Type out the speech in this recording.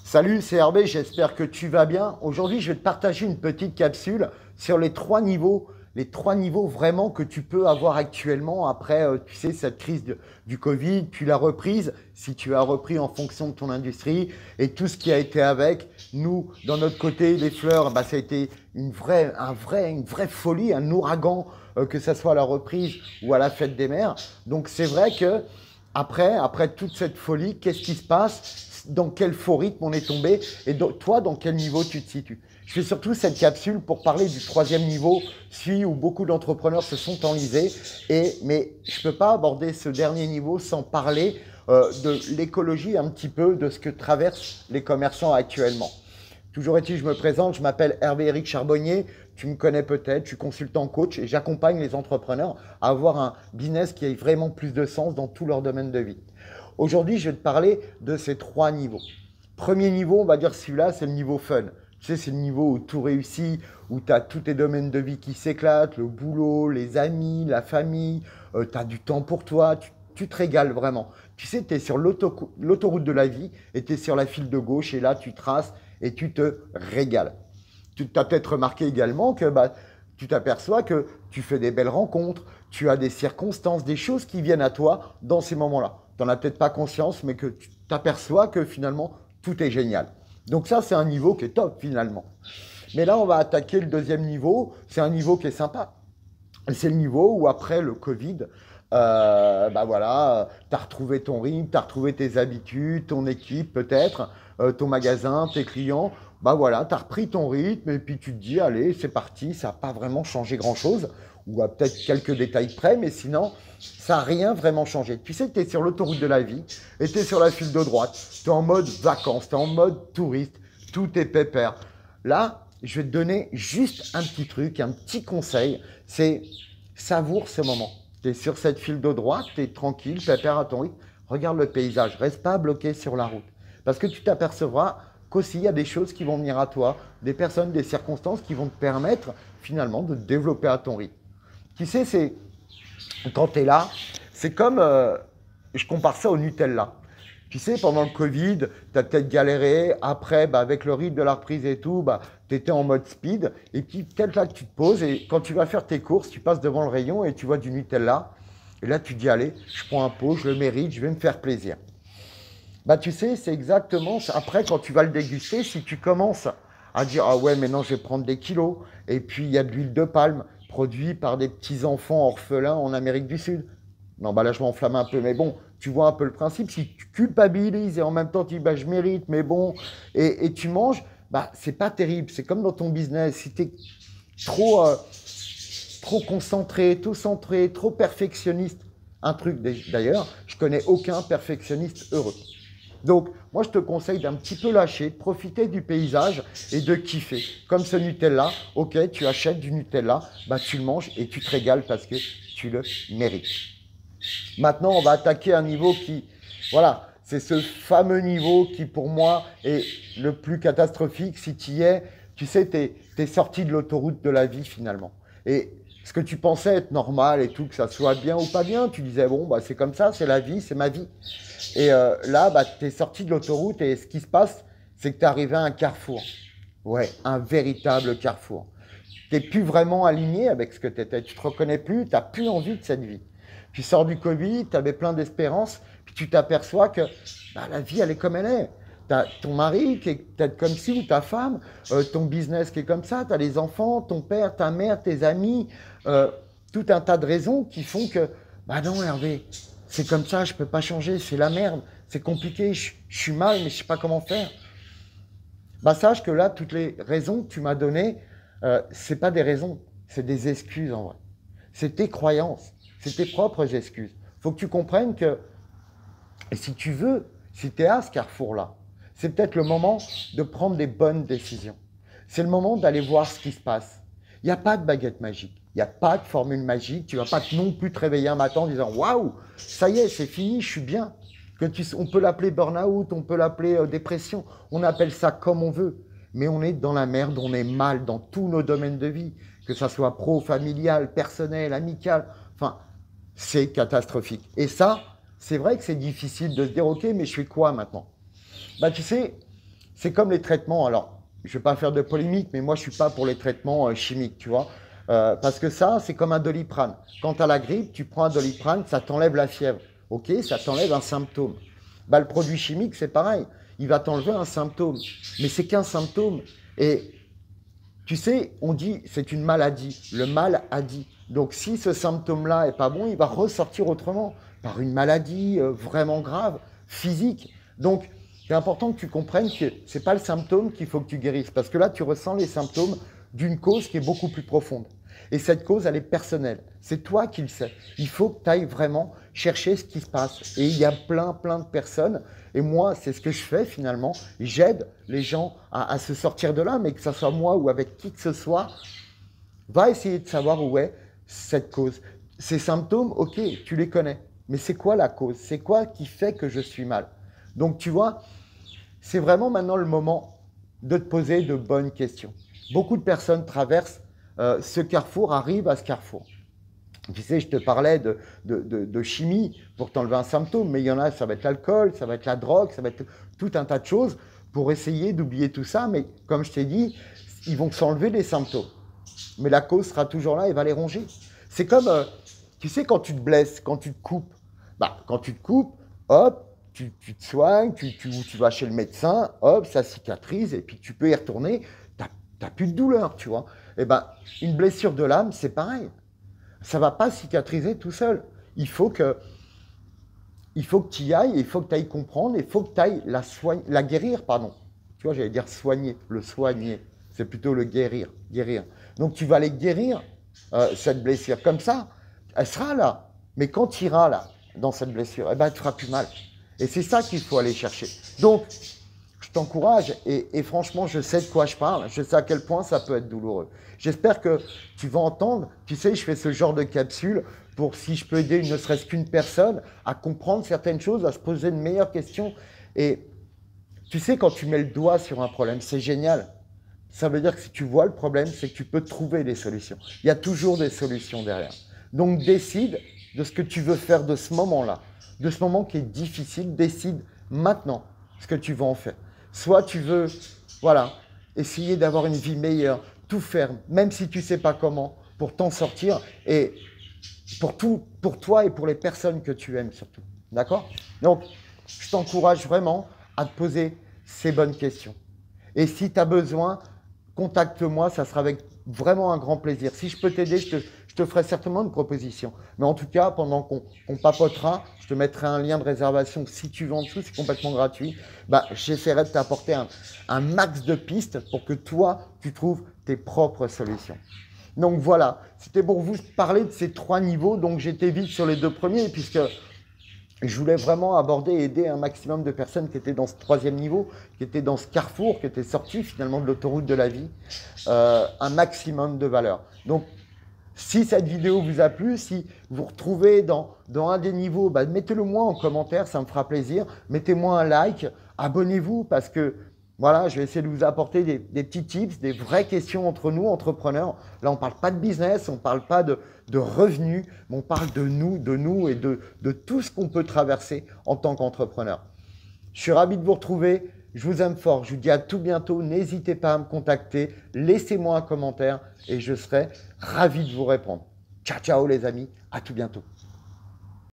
Salut, c'est Hervé, j'espère que tu vas bien. Aujourd'hui, je vais te partager une petite capsule sur les trois niveaux vraiment que tu peux avoir actuellement après, tu sais, cette crise du Covid, puis la reprise, si tu as repris en fonction de ton industrie et tout ce qui a été avec. Nous, dans notre côté, les fleurs, bah, ça a été une vraie folie, un ouragan, que ce soit à la reprise ou à la fête des mères. Donc, c'est vrai que après toute cette folie, qu'est-ce qui se passe? Dans quel faux rythme on est tombé? Et toi, dans quel niveau tu te situes? Je fais surtout cette capsule pour parler du troisième niveau, celui où beaucoup d'entrepreneurs se sont enlisés. Mais je ne peux pas aborder ce dernier niveau sans parler de l'écologie, un petit peu de ce que traversent les commerçants actuellement. Toujours est-il, je me présente, je m'appelle Hervé-Éric Charbonnier, tu me connais peut-être, je suis consultant coach et j'accompagne les entrepreneurs à avoir un business qui ait vraiment plus de sens dans tout leur domaine de vie. Aujourd'hui, je vais te parler de ces trois niveaux. Premier niveau, on va dire celui-là, c'est le niveau fun. Tu sais, c'est le niveau où tout réussit, où tu as tous tes domaines de vie qui s'éclatent, le boulot, les amis, la famille, tu as du temps pour toi, tu te régales vraiment. Tu sais, tu es sur l'autoroute de la vie et tu es sur la file de gauche et là, tu traces et tu te régales. Tu as peut-être remarqué également que tu t'aperçois que tu fais des belles rencontres, tu as des circonstances, des choses qui viennent à toi dans ces moments-là. Tu n'en as peut-être pas conscience, mais que tu t'aperçois que finalement, tout est génial. Donc ça, c'est un niveau qui est top finalement. Mais là, on va attaquer le deuxième niveau. C'est un niveau qui est sympa. C'est le niveau où après le Covid, voilà, tu as retrouvé ton rythme, tu as retrouvé tes habitudes, ton équipe peut-être, ton magasin, tes clients. Bah voilà, tu as repris ton rythme et puis tu te dis, allez, c'est parti, ça n'a pas vraiment changé grand-chose, ou à peut-être quelques détails près, mais sinon, ça n'a rien vraiment changé. Tu sais que tu es sur l'autoroute de la vie et tu es sur la file de droite, tu es en mode vacances, tu es en mode touriste, tout est pépère. Là, je vais te donner juste un petit truc, un petit conseil, c'est savoure ce moment. Tu es sur cette file de droite, tu es tranquille, pépère à ton rythme, regarde le paysage, reste pas bloqué sur la route. Parce que tu t'apercevras qu'aussi il y a des choses qui vont venir à toi, des personnes, des circonstances qui vont te permettre finalement de te développer à ton rythme. Tu sais, c'est quand tu es là, c'est comme, je compare ça au Nutella. Tu sais, pendant le Covid, tu as peut-être galéré. Après, avec le rythme de la reprise et tout, tu étais en mode speed. Et puis, peut-être là que tu te poses et quand tu vas faire tes courses, tu passes devant le rayon et tu vois du Nutella. Et là, tu te dis, allez, je prends un pot, je le mérite, je vais me faire plaisir. Tu sais, c'est exactement ça. Après, quand tu vas le déguster, si tu commences à dire, ah ouais, mais non, je vais prendre des kilos. Et puis, il y a de l'huile de palme produite par des petits-enfants orphelins en Amérique du Sud. Non, là, je m'enflamme un peu, mais bon, tu vois un peu le principe. Si tu culpabilises et en même temps, tu dis, je mérite, mais bon, et tu manges, c'est pas terrible. C'est comme dans ton business. Si tu es trop, trop concentré, tout centré, trop perfectionniste, un truc d'ailleurs, je connais aucun perfectionniste heureux. Donc, moi, je te conseille d'un petit peu lâcher, de profiter du paysage et de kiffer. Comme ce Nutella, ok, tu achètes du Nutella, tu le manges et tu te régales parce que tu le mérites. Maintenant, on va attaquer un niveau qui, voilà, c'est ce fameux niveau qui, pour moi, est le plus catastrophique. Si tu y es, tu sais, tu es sorti de l'autoroute de la vie finalement. Et ce que tu pensais être normal et tout, que ça soit bien ou pas bien, tu disais, bon, c'est comme ça, c'est la vie, c'est ma vie. Et là, tu es sorti de l'autoroute et ce qui se passe, c'est que tu es arrivé à un carrefour. Ouais, un véritable carrefour. Tu n'es plus vraiment aligné avec ce que tu étais. Tu ne te reconnais plus, tu n'as plus envie de cette vie. Tu sors du Covid, tu avais plein d'espérance, puis tu t'aperçois que la vie, elle est comme elle est. Tu as ton mari qui est peut-être comme ci, ou ta femme, ton business qui est comme ça, tu as les enfants, ton père, ta mère, tes amis, tout un tas de raisons qui font que, non Hervé, c'est comme ça, je ne peux pas changer, c'est la merde, c'est compliqué, je suis mal, mais je ne sais pas comment faire. Sache que là, toutes les raisons que tu m'as données, ce n'est pas des raisons, c'est des excuses en vrai. C'est tes croyances, c'est tes propres excuses. Il faut que tu comprennes que, et si tu veux, si tu es à ce carrefour-là, c'est peut-être le moment de prendre des bonnes décisions. C'est le moment d'aller voir ce qui se passe. Il n'y a pas de baguette magique, il n'y a pas de formule magique. Tu ne vas pas non plus te réveiller un matin en disant « Waouh, ça y est, c'est fini, je suis bien ». On peut l'appeler burn-out, on peut l'appeler dépression, on appelle ça comme on veut. Mais on est dans la merde, on est mal dans tous nos domaines de vie, que ça soit pro, familial, personnel, amical, enfin, c'est catastrophique. Et ça, c'est vrai que c'est difficile de se dire « Ok, mais je fais quoi maintenant ?» Tu sais, c'est comme les traitements. Alors, je ne vais pas faire de polémique, mais moi, je ne suis pas pour les traitements chimiques, tu vois. Parce que ça, c'est comme un Doliprane. Quand tu as la grippe, tu prends un Doliprane, ça t'enlève la fièvre. OK, ça t'enlève un symptôme. Bah, le produit chimique, c'est pareil. Il va t'enlever un symptôme. Mais c'est qu'un symptôme. Et tu sais, on dit c'est une maladie. Le mal a dit. Donc, si ce symptôme-là n'est pas bon, il va ressortir autrement, par une maladie vraiment grave, physique. Donc, c'est important que tu comprennes que ce n'est pas le symptôme qu'il faut que tu guérisses. Parce que là, tu ressens les symptômes d'une cause qui est beaucoup plus profonde. Et cette cause, elle est personnelle. C'est toi qui le sais. Il faut que tu ailles vraiment chercher ce qui se passe. Et il y a plein de personnes. Et moi, c'est ce que je fais finalement. J'aide les gens à se sortir de là, mais que ce soit moi ou avec qui que ce soit, va essayer de savoir où est cette cause. Ces symptômes, ok, tu les connais. Mais c'est quoi la cause? C'est quoi qui fait que je suis mal? Donc, tu vois, c'est vraiment maintenant le moment de te poser de bonnes questions. Beaucoup de personnes traversent ce carrefour, arrivent à ce carrefour. Tu sais, je te parlais de chimie pour t'enlever un symptôme, mais il y en a, ça va être l'alcool, ça va être la drogue, ça va être tout un tas de choses pour essayer d'oublier tout ça. Mais comme je t'ai dit, ils vont s'enlever les symptômes. Mais la cause sera toujours là et va les ronger. C'est comme, tu sais, quand tu te blesses, quand tu te coupes, bah, quand tu te coupes, hop, tu te soignes, tu vas chez le médecin, hop, ça cicatrise et puis tu peux y retourner, tu n'as plus de douleur, tu vois. Et ben, une blessure de l'âme, c'est pareil. Ça ne va pas cicatriser tout seul. Il faut que tu y ailles, il faut que tu ailles comprendre, il faut que tu ailles la guérir, pardon. Tu vois, j'allais dire soigner, le soigner. C'est plutôt le guérir. Donc, tu vas aller guérir cette blessure. Comme ça, elle sera là. Mais quand tu iras là, dans cette blessure, eh ben, elle ne te fera plus mal. Et c'est ça qu'il faut aller chercher. Donc, je t'encourage et franchement, je sais de quoi je parle. Je sais à quel point ça peut être douloureux. J'espère que tu vas entendre. Tu sais, je fais ce genre de capsule pour si je peux aider ne serait-ce qu'une personne à comprendre certaines choses, à se poser de meilleures questions. Et tu sais, quand tu mets le doigt sur un problème, c'est génial. Ça veut dire que si tu vois le problème, c'est que tu peux trouver des solutions. Il y a toujours des solutions derrière. Donc, décide de ce que tu veux faire de ce moment-là, de ce moment qui est difficile. Décide maintenant ce que tu vas en faire. Soit tu veux, voilà, essayer d'avoir une vie meilleure, tout faire, même si tu ne sais pas comment, pour t'en sortir et pour toi et pour les personnes que tu aimes surtout. D'accord? Donc, je t'encourage vraiment à te poser ces bonnes questions. Et si tu as besoin, contacte-moi, ça sera avec vraiment un grand plaisir. Si je peux t'aider, je te ferai certainement une proposition. Mais en tout cas, pendant qu'on papotera, je te mettrai un lien de réservation. Si tu veux en dessous, c'est complètement gratuit. Bah, j'essaierai de t'apporter un max de pistes pour que toi, tu trouves tes propres solutions. Donc voilà, c'était pour vous parler de ces 3 niveaux. Donc j'étais vite sur les 2 premiers puisque je voulais vraiment aborder et aider un maximum de personnes qui étaient dans ce 3e niveau, qui étaient dans ce carrefour, qui étaient sortis finalement de l'autoroute de la vie, un maximum de valeur. Donc, si cette vidéo vous a plu, si vous retrouvez dans un des niveaux, bah, mettez-le moi en commentaire, ça me fera plaisir. Mettez-moi un like, abonnez-vous parce que voilà, je vais essayer de vous apporter des petits tips, des vraies questions entre nous, entrepreneurs. Là, on ne parle pas de business, on ne parle pas de revenus, mais on parle de nous et de tout ce qu'on peut traverser en tant qu'entrepreneur. Je suis ravi de vous retrouver. Je vous aime fort. Je vous dis à tout bientôt. N'hésitez pas à me contacter. Laissez-moi un commentaire et je serai ravi de vous répondre. Ciao, ciao les amis. À tout bientôt.